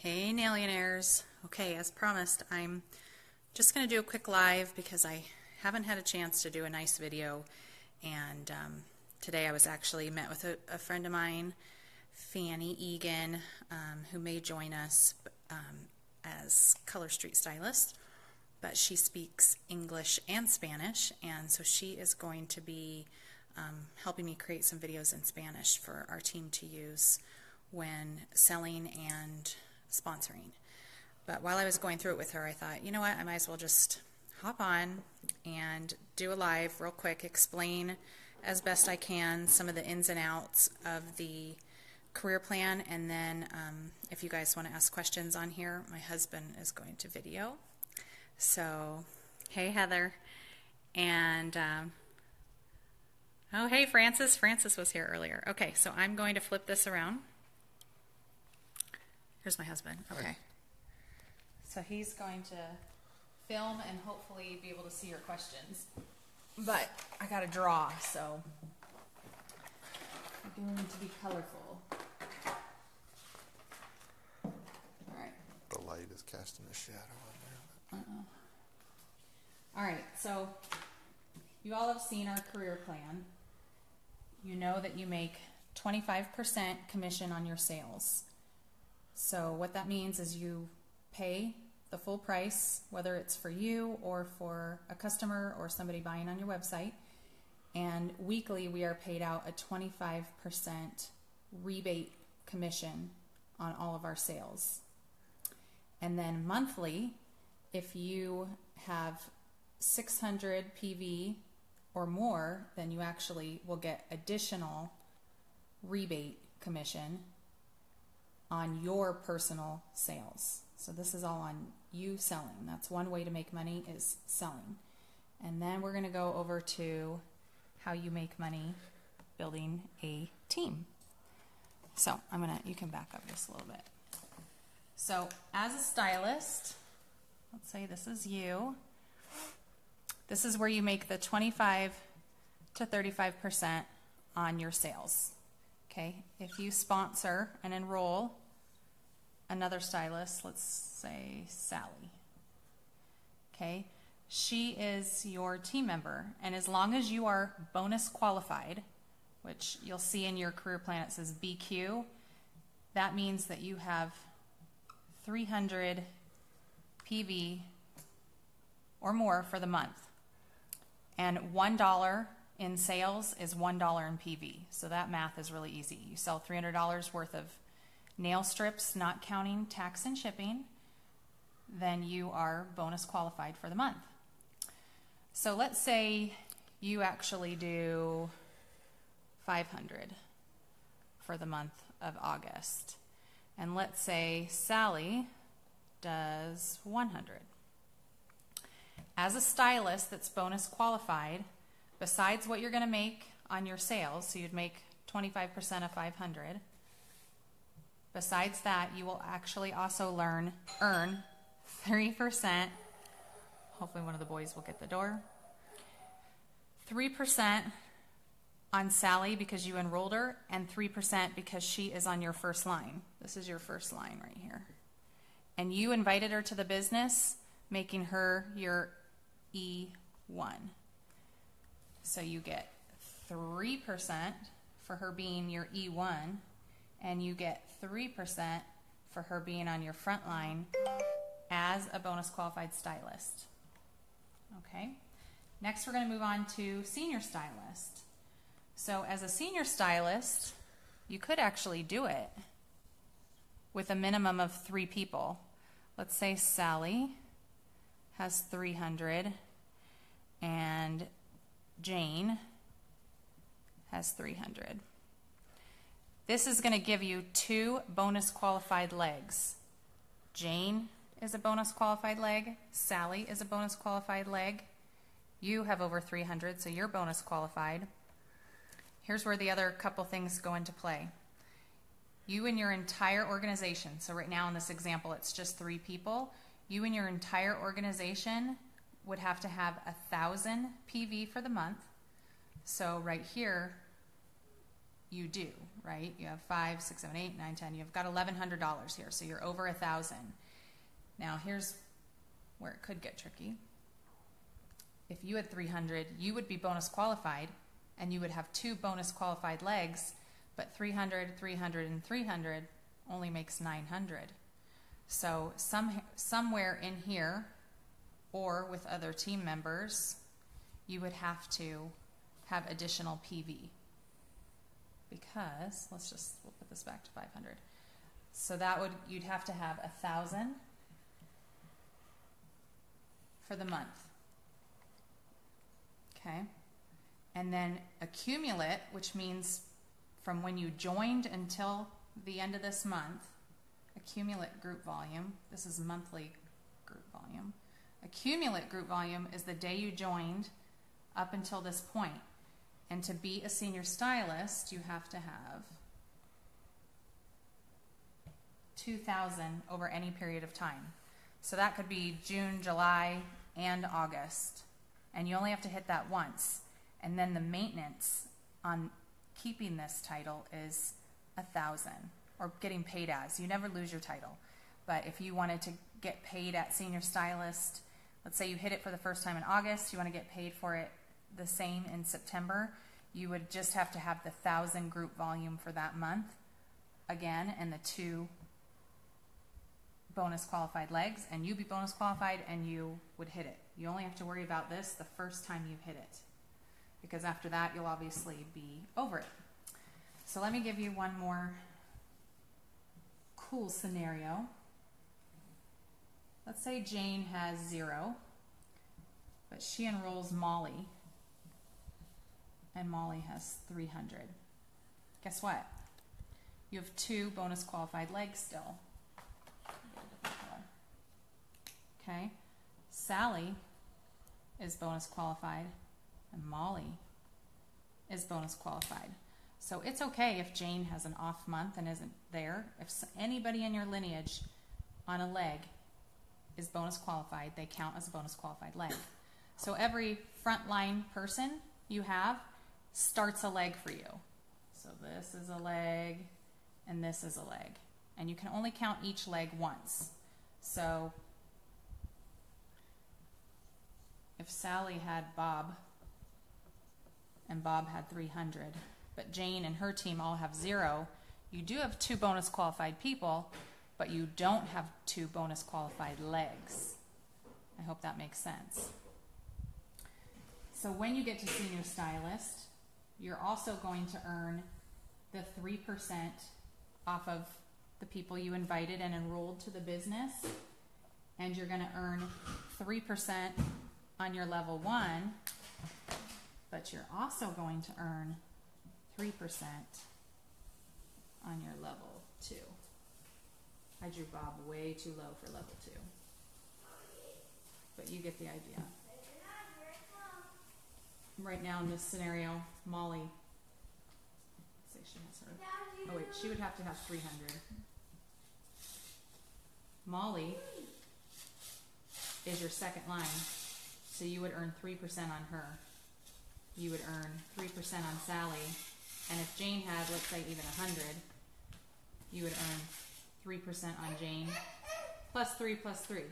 Hey Nailionaires. Okay, as promised, I'm just going to do a quick live because I haven't had a chance to do a nice video, and today I was actually met with a friend of mine, Fanny Egan, who may join us as Color Street Stylist, but she speaks English and Spanish, and so she is going to be helping me create some videos in Spanish for our team to use when selling and sponsoring. But while I was going through it with her, I thought, you know what, I might as well just hop on and do a live real quick, explain as best I can some of the ins and outs of the career plan, and then if you guys want to ask questions on here, my husband is going to video. So, hey Heather, and oh hey Francis, Francis was here earlier. Okay, so I'm going to flip this around. Here's my husband. Okay. So he's going to film and hopefully be able to see your questions. But I got to draw, so I'm going to be colorful. All right. The light is casting a shadow on there. All right, so you all have seen our career plan. You know that you make 25% commission on your sales. So what that means is you pay the full price, whether it's for you or for a customer or somebody buying on your website. And weekly we are paid out a 25% rebate commission on all of our sales. And then monthly, if you have 600 PV or more, then you actually will get additional rebate commission on your personal sales. So this is all on you selling. That's one way to make money, is selling. And then we're going to go over to how you make money building a team. So you can back up just a little bit. So as a stylist, let's say this is you. This is where you make the 25 to 35% on your sales. Okay, if you sponsor and enroll another stylist, let's say Sally, okay, she is your team member, and as long as you are bonus qualified, which you'll see in your career plan it says BQ, that means that you have 300 PV or more for the month, and $1 in sales is $1 in PV. So that math is really easy. You sell $300 worth of nail strips, not counting tax and shipping, then you are bonus qualified for the month. So let's say you actually do 500 for the month of August. And let's say Sally does 100. As a stylist that's bonus qualified, besides what you're going to make on your sales, so you'd make 25% of 500, besides that, you will actually also earn 3%, hopefully one of the boys will get the door, 3% on Sally because you enrolled her, and 3% because she is on your first line. This is your first line right here. And you invited her to the business, making her your E1. So you get 3% for her being your E1, and you get 3% for her being on your front line as a bonus qualified stylist. Okay, next we're going to move on to senior stylist. So as a senior stylist, you could actually do it with a minimum of 3 people. Let's say Sally has 300 and Jane has 300. This is going to give you 2 bonus qualified legs. Jane is a bonus qualified leg. Sally is a bonus qualified leg. You have over 300, so you're bonus qualified. Here's where the other couple things go into play. You and your entire organization, so right now in this example it's just 3 people, you and your entire organization would have to have 1,000 PV for the month. So right here, you do, right? You have 5, 6, 7, 8, 9, 10. You've got $1,100 here, so you're over 1,000. Now here's where it could get tricky. If you had 300, you would be bonus qualified, and you would have 2 bonus qualified legs, but 300, 300, and 300 only makes 900. So somewhere in here, or with other team members, you would have to have additional PV. Because, we'll put this back to 500. So you'd have to have 1,000 for the month. Okay? And then accumulate, which means from when you joined until the end of this month, accumulate group volume. This is monthly group volume. Accumulate group volume is the day you joined up until this point. And to be a senior stylist, you have to have 2,000 over any period of time. So that could be June, July, and August. And you only have to hit that once. And then the maintenance on keeping this title is 1,000, or getting paid as. You never lose your title. But if you wanted to get paid at senior stylist, let's say you hit it for the first time in August, you want to get paid for it the same in September, you would just have to have the 1,000 group volume for that month again, and the 2 bonus qualified legs, and you'd be bonus qualified and you would hit it. You only have to worry about this the first time you hit it, because after that you'll obviously be over it. So let me give you one more cool scenario. Let's say Jane has 0, but she enrolls Molly, and Molly has 300. Guess what? You have 2 bonus qualified legs still. Okay? Sally is bonus qualified, and Molly is bonus qualified. So it's okay if Jane has an off month and isn't there. If anybody in your lineage on a leg is bonus qualified, they count as a bonus qualified leg. So every frontline person you have starts a leg for you. So this is a leg, and this is a leg. And you can only count each leg once. So if Sally had Bob, and Bob had 300, but Jane and her team all have 0, you do have 2 bonus qualified people, but you don't have 2 bonus qualified legs. I hope that makes sense. So when you get to senior stylist, you're also going to earn the 3% off of the people you invited and enrolled to the business, and you're going to earn 3% on your level 1, but you're also going to earn 3% on your level 2. I drew Bob way too low for level 2, but you get the idea. Right now in this scenario, Molly, let's say she has her, oh wait, she would have to have 300. Molly is your second line, so you would earn 3% on her. You would earn 3% on Sally, and if Jane had, let's say, even 100, you would earn 3% on Jane, plus 3 plus 3.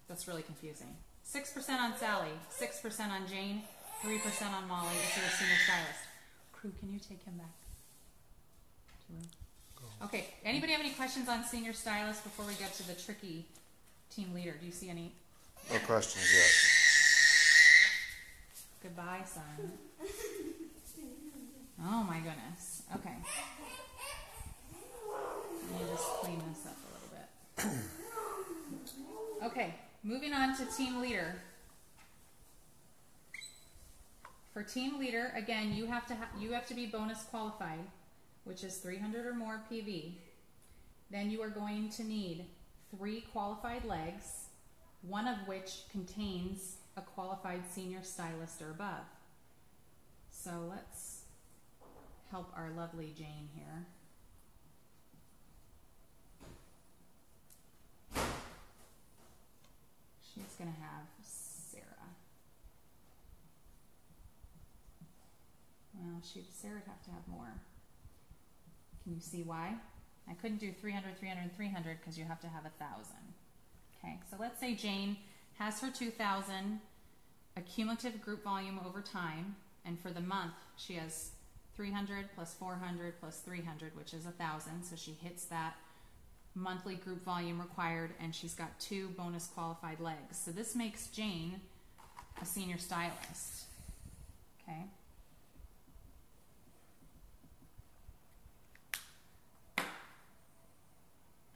That's really confusing. 6% on Sally, 6% on Jane, 3% on Molly if you're a senior stylist. Crew, can you take him back to room? Okay, anybody have any questions on senior stylist before we get to the tricky team leader? Do you see any? No questions yet. Goodbye, son. Oh my goodness. Okay. Let me just clean this up a little bit. Okay, moving on to team leader. For team leader, again, you have to be bonus qualified, which is 300 or more PV. Then you are going to need 3 qualified legs, one of which contains a qualified senior stylist or above. So let's help our lovely Jane here. She's going to have Sarah. Well, Sarah would have to have more. Can you see why? I couldn't do 300, 300, 300 because you have to have 1,000. Okay, so let's say Jane has her 2,000 accumulative group volume over time, and for the month she has 300 plus 400 plus 300, which is 1,000, so she hits that monthly group volume required, and she's got 2 bonus qualified legs. So this makes Jane a senior stylist. Okay.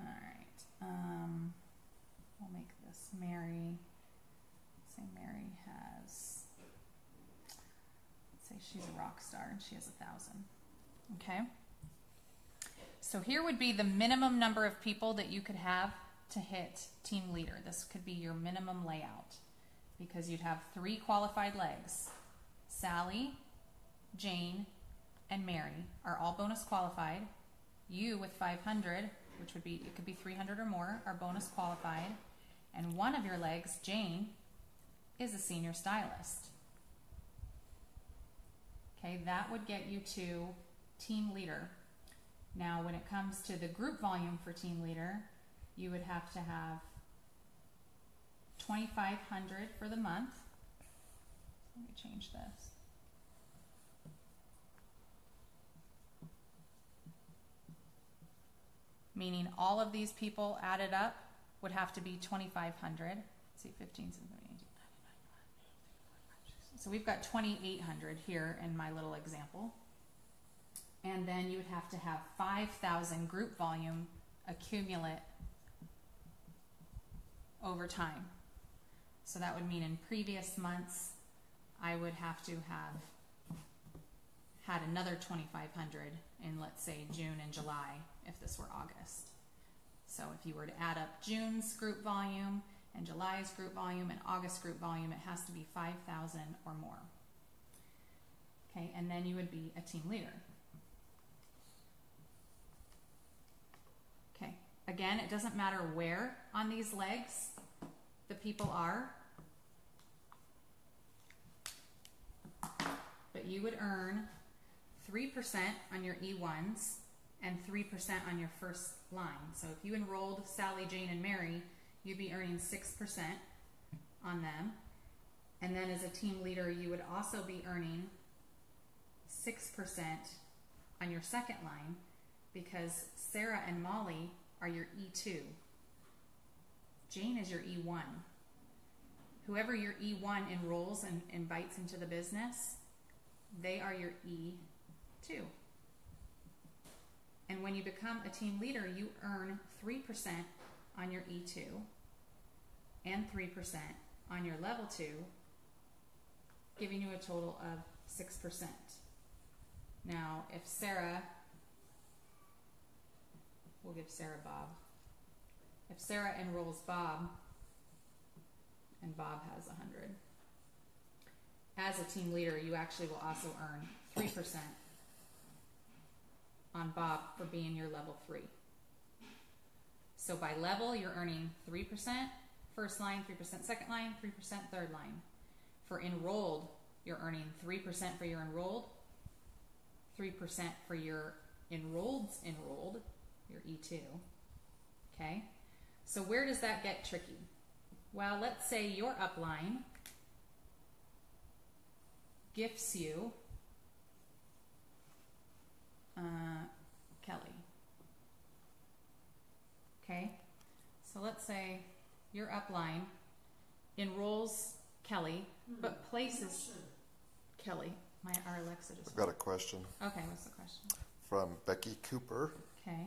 All right. We'll make this Mary. Say Mary has. Let's say she's a rock star and she has 1,000. Okay. So here would be the minimum number of people that you could have to hit team leader. This could be your minimum layout because you'd have 3 qualified legs. Sally, Jane, and Mary are all bonus qualified. You with 500, which would be, it could be 300 or more, are bonus qualified. And one of your legs, Jane, is a senior stylist. Okay, that would get you to team leader. Now, when it comes to the group volume for team leader, you would have to have 2,500 for the month. Let me change this. Meaning all of these people added up would have to be 2,500. Let's see, 15, 17, 18, 19, 20. So we've got 2,800 here in my little example. And then you would have to have 5,000 group volume accumulate over time. So that would mean in previous months, I would have to have had another 2,500 in, let's say, June and July, if this were August. So if you were to add up June's group volume and July's group volume and August group volume, it has to be 5,000 or more. Okay, and then you would be a team leader. Okay, again, it doesn't matter where on these legs the people are, but you would earn 3% on your E1s and 3% on your first line. So if you enrolled Sally, Jane, and Mary, you'd be earning 6% on them. And then as a team leader, you would also be earning 6% on your second line because Sarah and Molly are your E2. Jane is your E1. Whoever your E1 enrolls and invites into the business, they are your E2. And when you become a team leader, you earn 3% on your E2 and 3% on your level 2, giving you a total of 6%. Now, if Sarah, we'll give Sarah Bob. If Sarah enrolls Bob, and Bob has 100, as a team leader, you actually will also earn 3% on Bob for being your level 3. So by level, you're earning 3% first line, 3% second line, 3% third line. For enrolled, you're earning 3% for your enrolled, 3% for your enrolled, your E2. Okay? So where does that get tricky? Well, let's say your upline gifts you Kelly. Okay? So let's say your upline enrolls Kelly, but places Kelly. Our Alexa just... I've got a question. Okay, what's the question? From Becky Cooper. Okay.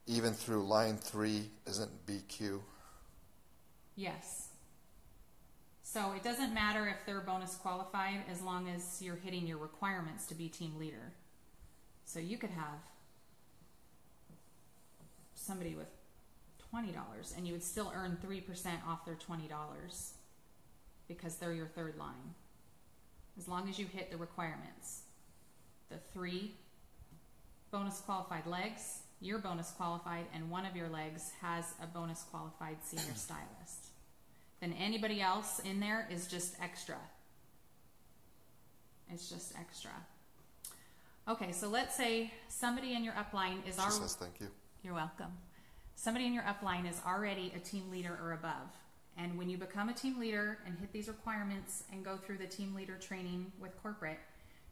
Even through line 3 isn't BQ? Yes. So it doesn't matter if they're bonus qualified as long as you're hitting your requirements to be team leader. So you could have somebody with $20 and you would still earn 3% off their $20 because they're your third line. As long as you hit the requirements. The 3 bonus qualified legs, you're bonus qualified, and one of your legs has a bonus qualified senior stylist. Then anybody else in there is just extra. It's just extra. Okay, so let's say somebody in your upline is She says thank you. You're welcome. Somebody in your upline is already a team leader or above. And when you become a team leader and hit these requirements and go through the team leader training with corporate,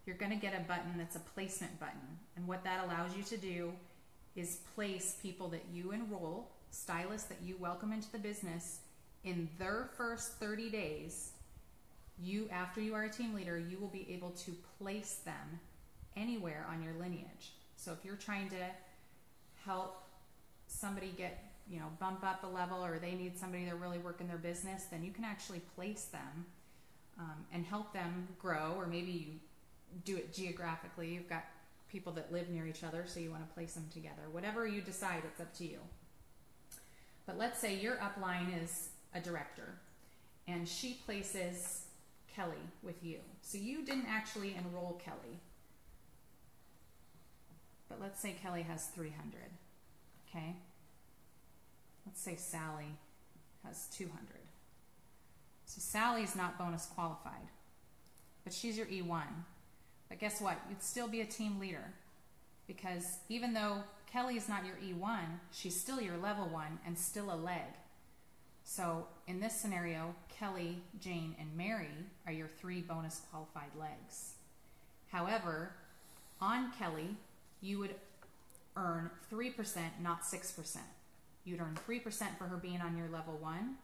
you're going to get a button that's a placement button. And what that allows you to do is place people that you enroll, stylists that you welcome into the business, in their first 30 days. After you are a team leader, you will be able to place them anywhere on your lineage. So if you're trying to help somebody get, bump up a level, or they need somebody to really work in their business, then you can actually place them and help them grow. Or maybe you do it geographically. You've got people that live near each other, so you want to place them together. Whatever you decide, it's up to you. But let's say your upline is a director and she places Kelly with you. So you didn't actually enroll Kelly, but let's say Kelly has 300. Okay, let's say Sally has 200. So Sally's not bonus qualified, but she's your E1. But guess what? You'd still be a team leader, because even though Kelly is not your E1, she's still your level 1 and still a leg. So in this scenario, Kelly, Jane, and Mary are your 3 bonus qualified legs. However, on Kelly, you would earn 3%, not 6%. You'd earn 3% for her being on your level 1,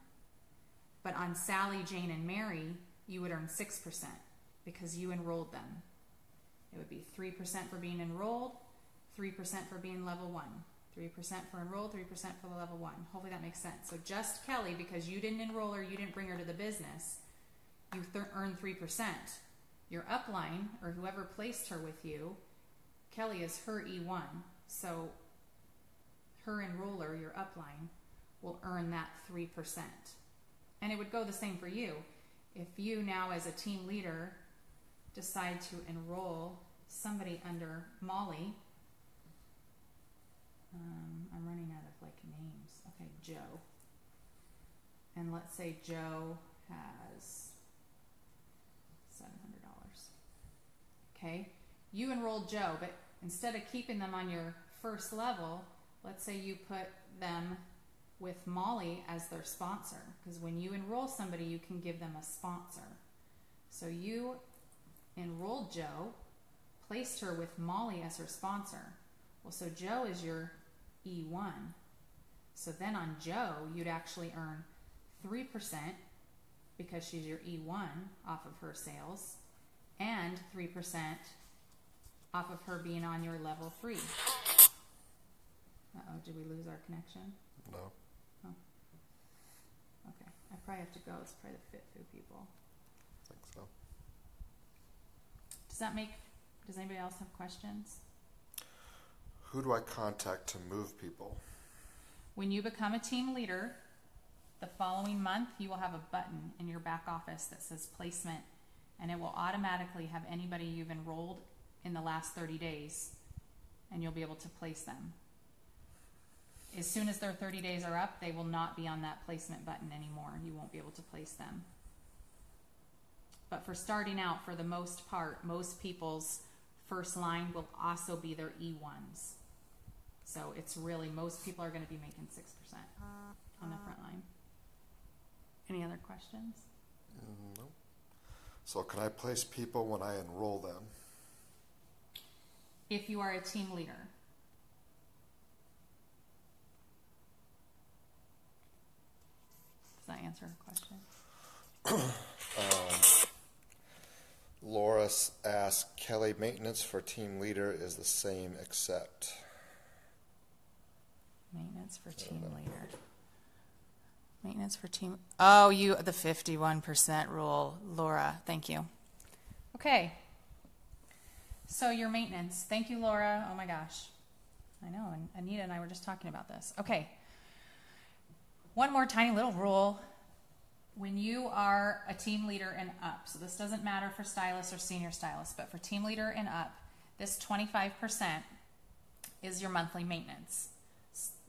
but on Sally, Jane, and Mary, you would earn 6% because you enrolled them. It would be 3% for being enrolled, 3% for being level 1, 3% for enrolled, 3% for the level 1. Hopefully that makes sense. So just Kelly, because you didn't enroll her, you didn't bring her to the business, you earn 3%. Your upline, or whoever placed her with you, Kelly is her E1. So her enroller, your upline, will earn that 3%. And it would go the same for you. If you now, as a team leader, decide to enroll somebody under Molly, I'm running out of names. Okay, Joe. And let's say Joe has $700. Okay, you enrolled Joe, but instead of keeping them on your first level, let's say you put them with Molly as their sponsor, because when you enroll somebody, you can give them a sponsor. So you enrolled Joe, placed her with Molly as her sponsor. Well, so Joe is your E1. So then on Joe, you'd actually earn 3% because she's your E1 off of her sales, and 3% off of her being on your level 3. Uh-oh, did we lose our connection? No. Oh. Okay, I probably have to go. It's probably the Fit Food people. I think so. Does anybody else have questions? Who do I contact to move people? When you become a team leader, the following month, you will have a button in your back office that says placement, and it will automatically have anybody you've enrolled in the last 30 days, and you'll be able to place them. As soon as their 30 days are up, they will not be on that placement button anymore. You won't be able to place them. But for starting out, for the most part, most people's first line will also be their E1s. So it's really, most people are going to be making 6% on the front line. Any other questions? No. So can I place people when I enroll them? If you are a team leader. Does that answer her question? Laura asked, Kelly, maintenance for team leader is the same except. Maintenance for team leader. Maintenance for team. Oh, the 51% rule, Laura. Thank you. Okay. So your maintenance. Thank you, Laura. Oh my gosh. I know. And Anita and I were just talking about this. Okay. One more tiny little rule. When you are a team leader and up, so this doesn't matter for stylists or senior stylists, but for team leader and up, this 25% is your monthly maintenance.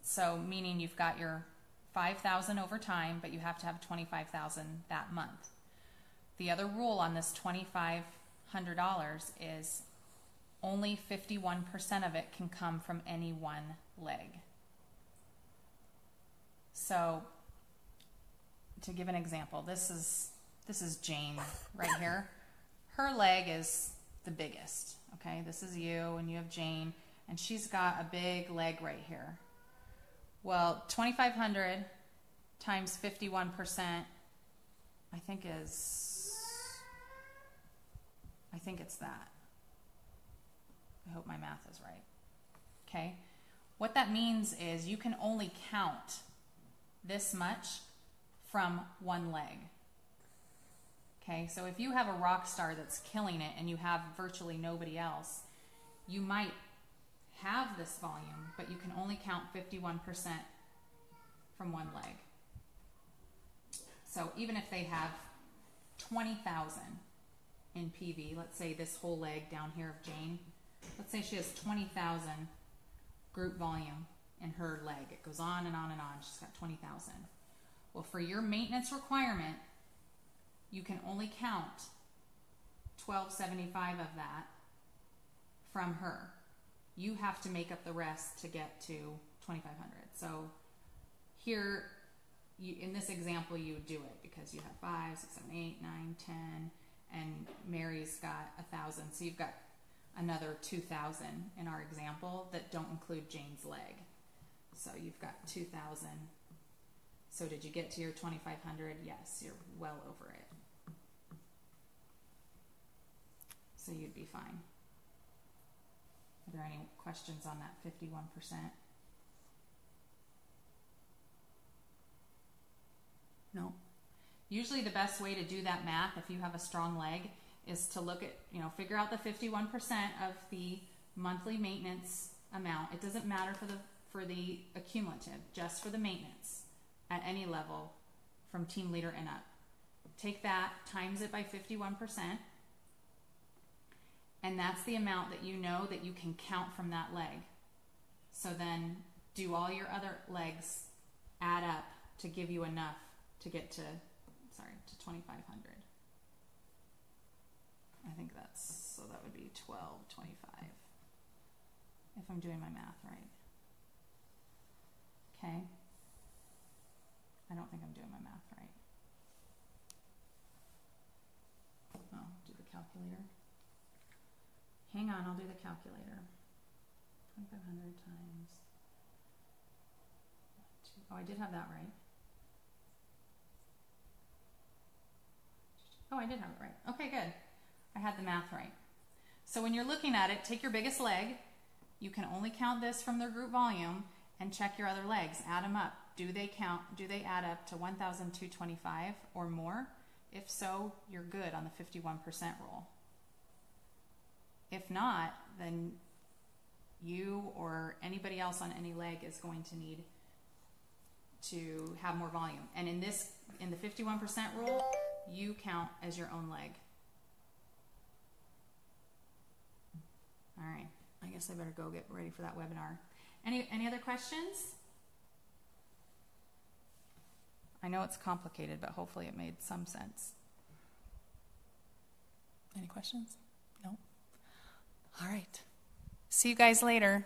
So meaning you've got your $5,000 over time, but you have to have $25,000 that month. The other rule on this $2,500 is only 51% of it can come from any one leg. So, to give an example, this is Jane right here. Her leg is the biggest, okay? This is you, and you have Jane, and she's got a big leg right here. Well, 2,500 times 51%, I think it's that. I hope my math is right. Okay? What that means is you can only count this much from one leg. Okay? So if you have a rock star that's killing it and you have virtually nobody else, you might have this volume, but you can only count 51% from one leg. So even if they have 20,000 in PV, let's say this whole leg down here of Jane, let's say she has 20,000 group volume in her leg. It goes on and on and on. She's got 20,000. Well, for your maintenance requirement, you can only count 1,275 of that from her. You have to make up the rest to get to 2,500. So here, in this example, you would do it because you have 5, 6, 7, 8, 9, 10, and Mary's got 1,000. So you've got another 2,000 in our example that don't include Jane's leg. So you've got 2,000. So did you get to your 2,500? Yes, you're well over it. So you'd be fine. Are there any questions on that 51%? No. Usually the best way to do that math, if you have a strong leg, is to look at, figure out the 51% of the monthly maintenance amount. It doesn't matter for the accumulative, just for the maintenance at any level from team leader and up. Take that, times it by 51%, and that's the amount that you know that you can count from that leg. So then do all your other legs add up to give you enough to get to 2,500. I think so that would be 1,225, if I'm doing my math right. Okay? I don't think I'm doing my math right. Oh, do the calculator. Hang on, I'll do the calculator. 2,500 times 2. Oh, I did have that right. Oh, I did have it right. Okay, good. I had the math right. So when you're looking at it, take your biggest leg. You can only count this from their group volume and check your other legs. Add them up. Do they add up to 1,225 or more? If so, you're good on the 51% rule. If not, then you or anybody else on any leg is going to need to have more volume. And in the 51% rule, you count as your own leg. All right, I guess I better go get ready for that webinar. Any other questions? I know it's complicated, but hopefully it made some sense. Any questions? No? All right. See you guys later.